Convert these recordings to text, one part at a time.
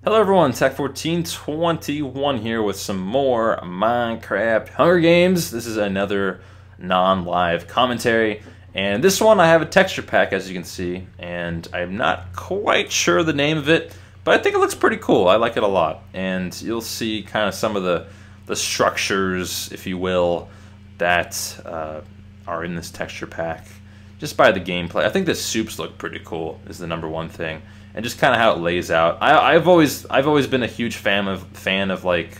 Hello everyone, Tech1421 here with some more Minecraft Hunger Games. This is another non-live commentary, and this one I have a texture pack, as you can see, and I'm not quite sure the name of it, but I think it looks pretty cool. I like it a lot, and you'll see kind of some of the structures, if you will, that are in this texture pack just by the gameplay. I think the soups look pretty cool is the #1 thing. And just kind of how it lays out. I've always been a huge fan of like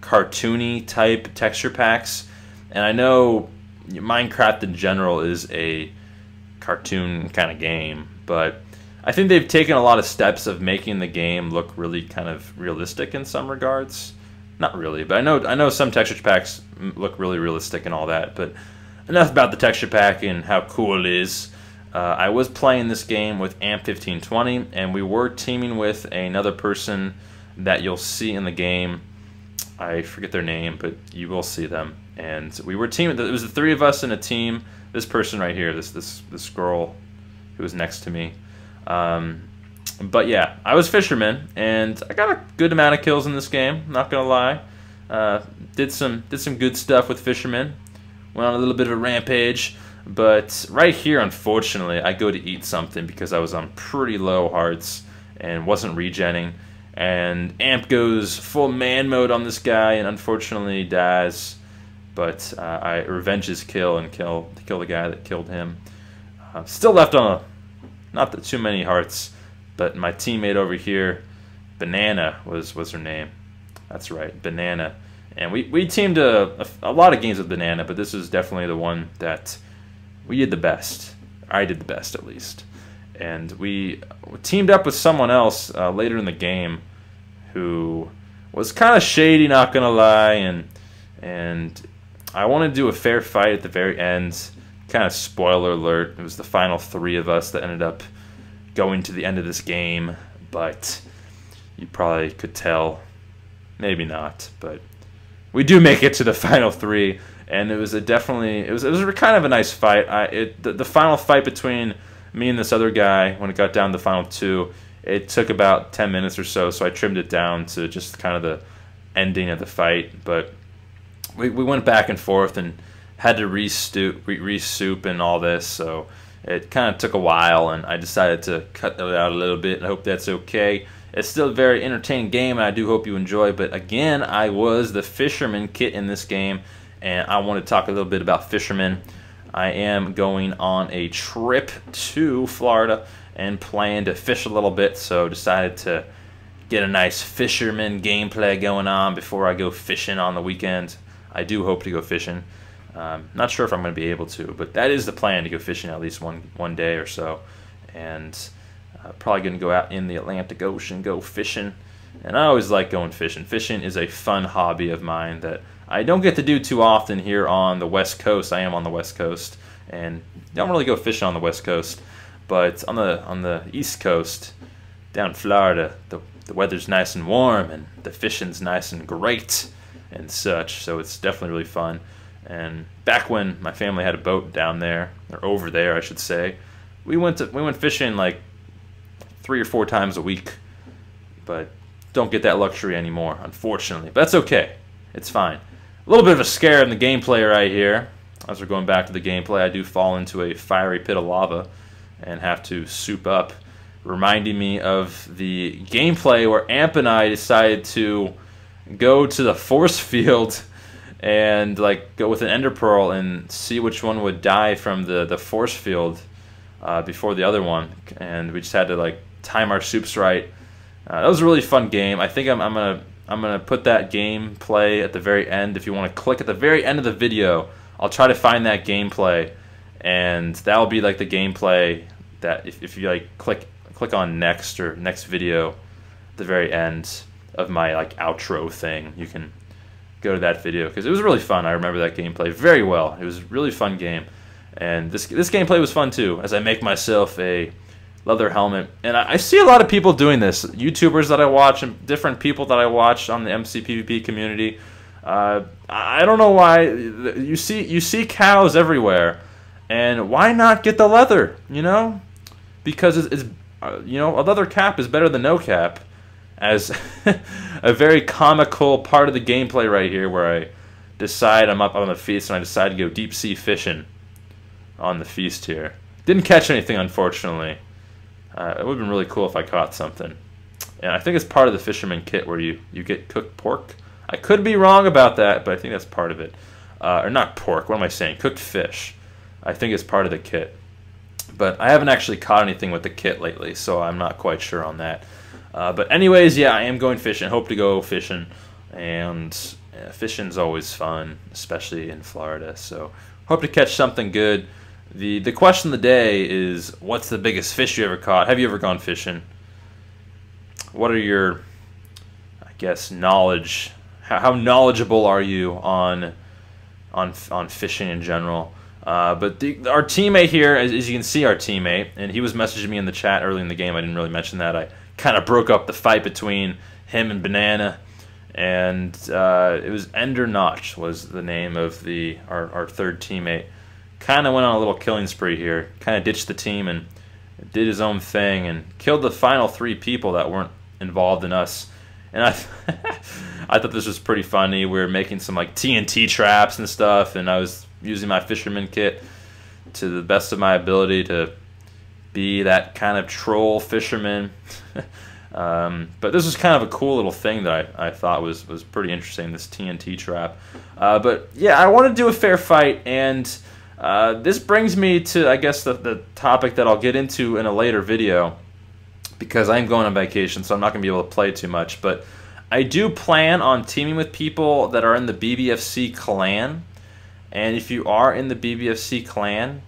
cartoony type texture packs, and I know Minecraft in general is a cartoon kind of game, but I think they've taken a lot of steps of making the game look really kind of realistic in some regards. Not really, but I know some texture packs look really realistic and all that. But enough about the texture pack and how cool it is. I was playing this game with AMP1520, and we were teaming with another person that you'll see in the game. I forget their name, but you will see them. And we were teaming. It was the three of us in a team. This person right here, this girl who was next to me. But yeah, I was Fisherman, and I got a good amount of kills in this game. Not gonna lie. Did some good stuff with Fisherman. Went on a little bit of a rampage. But right here, unfortunately, I go to eat something because I was on pretty low hearts and wasn't regenning. And Amp goes full man mode on this guy and unfortunately dies. But I revenge his kill and kill the guy that killed him. Still left on not too many hearts, but my teammate over here, Banana was her name. That's right, Banana. And we teamed a lot of games with Banana, but this was definitely the one that we did the best. I did the best, at least. And we teamed up with someone else later in the game who was kind of shady, not gonna lie, and I wanted to do a fair fight at the very end. Kind of spoiler alert, it was the final 3 of us that ended up going to the end of this game, but you probably could tell, maybe not, but we do make it to the final 3. And it was it was kind of a nice fight. The final fight between me and this other guy, when it got down to the final 2, it took about 10 minutes or so. So I trimmed it down to just kind of the ending of the fight. But we went back and forth and had to re-soup and all this. So it kind of took a while, and I decided to cut that out a little bit. I hope that's okay. It's still a very entertaining game, and I do hope you enjoy. But again, I was the Fisherman kit in this game. And I want to talk a little bit about Fisherman. I am going on a trip to Florida and plan to fish a little bit, so decided to get a nice Fisherman gameplay going on before I go fishing on the weekend. I do hope to go fishing. Not sure if I'm going to be able to, but that is the plan, to go fishing at least one day or so. And probably going to go out in the Atlantic Ocean, go fishing. And I always like going fishing. Fishing is a fun hobby of mine that I don't get to do too often here on the West Coast. I am on the West Coast, and don't really go fishing on the West Coast. But on the East Coast, down in Florida, the weather's nice and warm, and the fishing's nice and great and such. So it's definitely really fun. And back when my family had a boat down there, or over there, I should say, we went fishing like 3 or 4 times a week. But don't get that luxury anymore, unfortunately. But that's okay. It's fine. A little bit of a scare in the gameplay right here. As we're going back to the gameplay, I do fall into a fiery pit of lava and have to soup up, reminding me of the gameplay where Amp and I decided to go to the force field and like go with an ender pearl and see which one would die from the force field before the other one. And we just had to like time our soups right. That was a really fun game. I think I'm gonna put that gameplay at the very end. If you want to click at the very end of the video, I'll try to find that gameplay, and that will be like the gameplay that if you like click on next or next video, at the very end of my like outro thing, you can go to that video because it was really fun. I remember that gameplay very well. It was a really fun game, and this gameplay was fun too. As I make myself a leather helmet, and I see a lot of people doing this. YouTubers that I watch and different people that I watch on the MCPVP community. I don't know why you see cows everywhere, and why not get the leather? You know, because it's you know, a leather cap is better than no cap, as a very comical part of the gameplay right here, where I decide I'm up on the feast and I decide to go deep sea fishing on the feast here. Didn't catch anything, unfortunately. It would have been really cool if I caught something. And I think it's part of the Fisherman kit where you get cooked pork. I could be wrong about that, but I think that's part of it. Or not pork, what am I saying? Cooked fish. I think it's part of the kit. But I haven't actually caught anything with the kit lately, so I'm not quite sure on that. But anyways, yeah, I am going fishing. Hope to go fishing. And fishing's always fun, especially in Florida. So hope to catch something good. The question of the day is, what's the biggest fish you ever caught? Have you ever gone fishing? What are your, I guess, knowledge? How knowledgeable are you on fishing in general? But our teammate here, as you can see, our teammate, and he was messaging me in the chat early in the game. I didn't really mention that. I kind of broke up the fight between him and Banana, and it was Ender Notch was the name of our third teammate. Kind of went on a little killing spree here. Kind of ditched the team and did his own thing and killed the final 3 people that weren't involved in us. And I thought this was pretty funny. We were making some like TNT traps and stuff, and I was using my Fisherman kit to the best of my ability to be that kind of troll fisherman. But this was kind of a cool little thing that I thought was pretty interesting, this TNT trap. But yeah, I want to do a fair fight, and this brings me to, I guess, the topic that I'll get into in a later video, because I'm going on vacation, so I'm not going to be able to play too much. But I do plan on teaming with people that are in the BBFC clan, and if you are in the BBFC clan,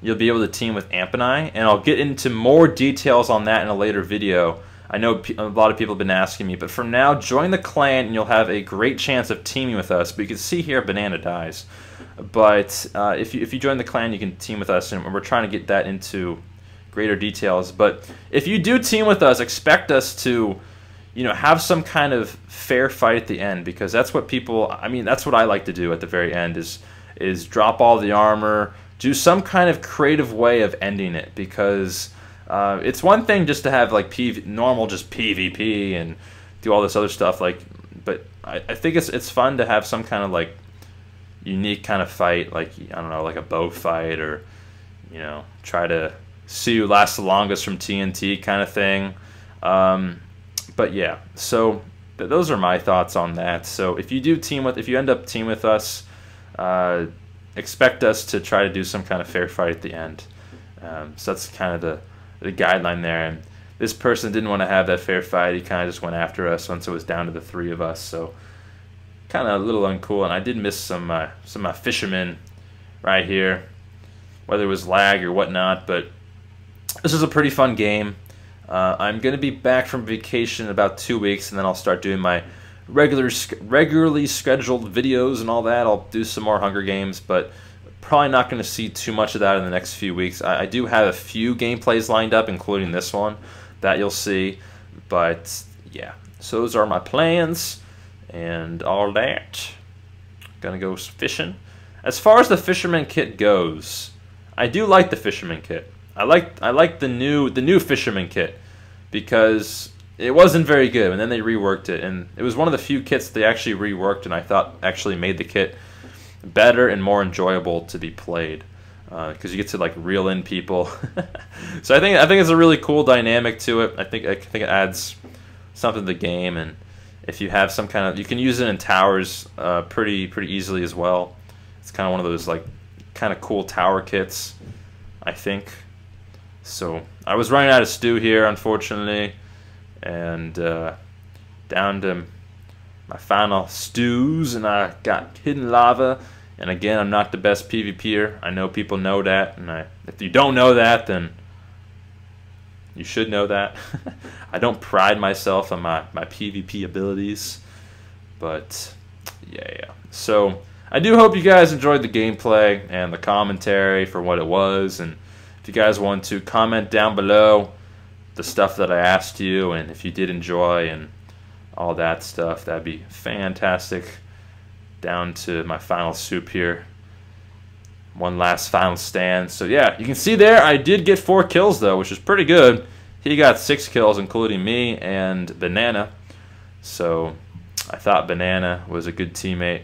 you'll be able to team with Amp and I, and I'll get into more details on that in a later video. I know a lot of people have been asking me, but for now, join the clan and you'll have a great chance of teaming with us. But you can see here, Banana dies. But if you join the clan, you can team with us, and we're trying to get that into greater details. But if you do team with us, expect us to, have some kind of fair fight at the end, because that's what people, that's what I like to do at the very end, is drop all the armor, do some kind of creative way of ending it, because it's one thing just to have like normal just PvP and do all this other stuff, but I think it's fun to have some kind of like unique kind of fight, like I don't know, like a bow fight, or try to see who lasts the longest from TNT kind of thing. But yeah, so those are my thoughts on that. So if you end up teaming with us, expect us to try to do some kind of fair fight at the end. So that's kind of the guideline there. And this person didn't want to have that fair fight. He kind of just went after us once it was down to the 3 of us. So kind of a little uncool. And I did miss some of my fishermen right here, whether it was lag or whatnot. But this is a pretty fun game. I'm going to be back from vacation in about 2 weeks, and then I'll start doing my regularly scheduled videos and all that. I'll do some more Hunger Games, but probably not going to see too much of that in the next few weeks. I do have a few gameplays lined up, including this one that you'll see. But yeah, so those are my plans and all that. Gonna go fishing. As far as the Fisherman kit goes, I do like the Fisherman kit. I like the new Fisherman kit, because it wasn't very good, and then they reworked it, and it was one of the few kits they actually reworked, and I thought actually made the kit better and more enjoyable to be played, because you get to like reel in people. So I think it's a really cool dynamic to it. I think it adds something to the game, and if you have some kind of, you can use it in towers pretty easily as well. It's kind of one of those like kind of cool tower kits, I think. So I was running out of stew here, unfortunately, and down to my final stews, and I got hidden lava. And again, I'm not the best PvPer. I know people know that, and if you don't know that, then you should know that. I don't pride myself on my PvP abilities, but yeah. So I do hope you guys enjoyed the gameplay and the commentary for what it was, and if you guys want to comment down below the stuff that I asked you, and if you did enjoy and all that stuff, that'd be fantastic. Down to my final soup here. One last final stand. So yeah, you can see there I did get 4 kills though, which is pretty good. He got 6 kills, including me and Banana. So I thought Banana was a good teammate.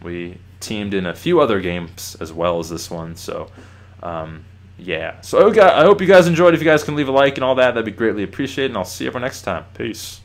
We teamed in a few other games as well as this one. So yeah. So I hope you guys enjoyed. If you guys can leave a like and all that, that'd be greatly appreciated. And I'll see you for next time. Peace.